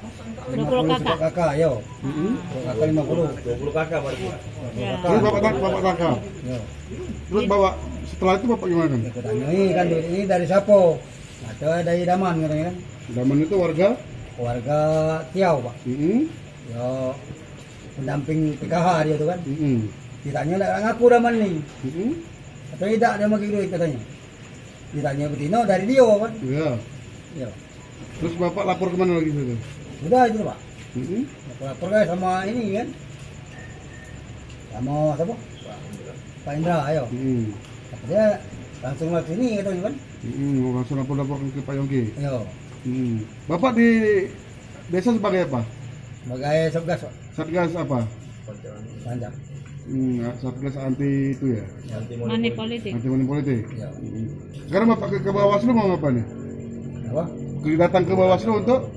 50 kakak. kakak, yo. Kakak 50. 20 kakak berarti. Ya. Terus bapak tangkap. Yo. Terus bapak setelah itu bapak gimana? Ya, katanya ini kan duit ini dari Sapo. Atau dari Daman katanya kan. Daman itu warga? Keluarga Tiau, Pak. Yo. Pendamping PKH dia tuh kan. Ditanya enggak ngaku Daman nih. Atau tidak dia bagi duit katanya. Ditanya Betino dari dia kan. Iya. Yo. Terus bapak lapor kemana lagi itu? Sudah itu Pak. Lapor guys sama ini kan. Sama siapa? Pak Indra, ayo. Dia langsung lewat sini katanya kan. Langsung lapor ke Pak Yongki. Yo. Bapak di desa sebagai apa? Sebagai Satgas, Pak. Satgas apa? Panjang. Satgas anti itu ya? Money politik. Anti money politik. Iya. Sekarang bapak ke Bawaslu mau apa nih? Apa? Datang ke Bawaslu untuk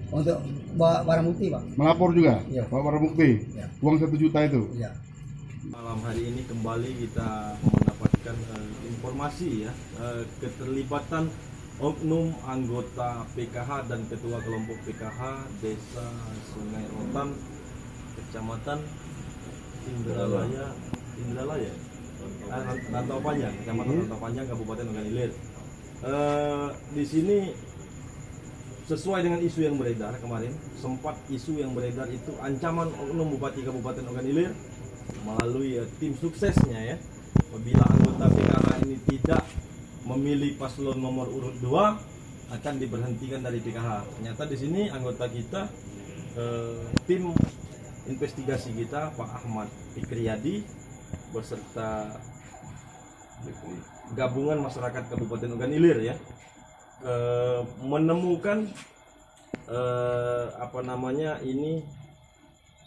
Untuk bawa barang bukti, Pak. melapor juga? Iya. Bawa barang bukti? Iya. Uang 1 juta itu? Iya. Malam hari ini kembali kita mendapatkan informasi ya keterlibatan oknum anggota PKH dan ketua kelompok PKH Desa Sungai Rotan, Kecamatan Indralaya, Rantau Panjang, Kecamatan Rantau Panjang, Kabupaten Ogan Ilir. Di sini sesuai dengan isu yang beredar kemarin, sempat isu yang beredar itu ancaman oknum Bupati Kabupaten Ogan Ilir melalui tim suksesnya ya. Apabila anggota PKH ini tidak memilih paslon nomor urut 2 akan diberhentikan dari PKH. Ternyata di sini anggota kita tim investigasi kita Pak Ahmad Fikriyadi beserta gabungan masyarakat Kabupaten Ogan Ilir ya menemukan ini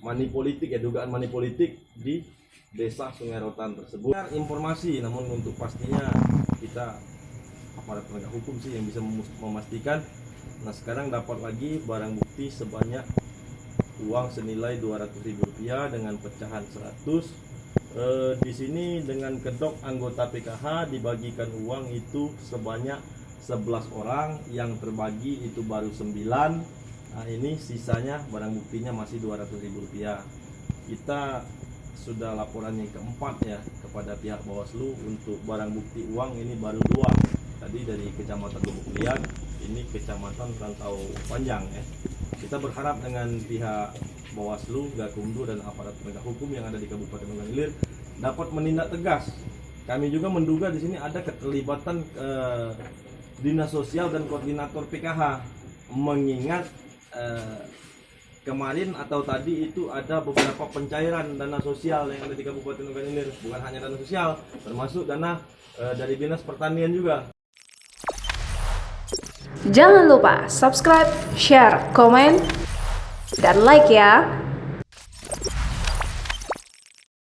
money politik ya, dugaan money politik di Desa Sungai Rotan tersebut. Informasi, namun untuk pastinya kita aparat penegak hukum sih yang bisa memastikan. Nah sekarang dapat lagi barang bukti sebanyak uang senilai Rp200.000 dengan pecahan 100. Di sini dengan kedok anggota PKH dibagikan uang itu sebanyak 11 orang, yang terbagi itu baru 9. Nah ini sisanya barang buktinya masih Rp200.000. Kita sudah laporan yang keempat ya kepada pihak Bawaslu untuk barang bukti uang ini baru 2. Tadi dari Kecamatan Lubuk Liat, ini Kecamatan Rantau Panjang ya. Kita berharap dengan pihak Bawaslu, Gakumdu dan aparat penegak hukum yang ada di Kabupaten Ogan Ilir dapat menindak tegas. Kami juga menduga di sini ada keterlibatan Dinas Sosial dan Koordinator PKH, mengingat kemarin atau tadi itu ada beberapa pencairan dana sosial yang ada di Kabupaten Ogan Ilir, bukan hanya dana sosial, termasuk dana dari Dinas Pertanian juga. Jangan lupa subscribe, share, komen, dan like ya.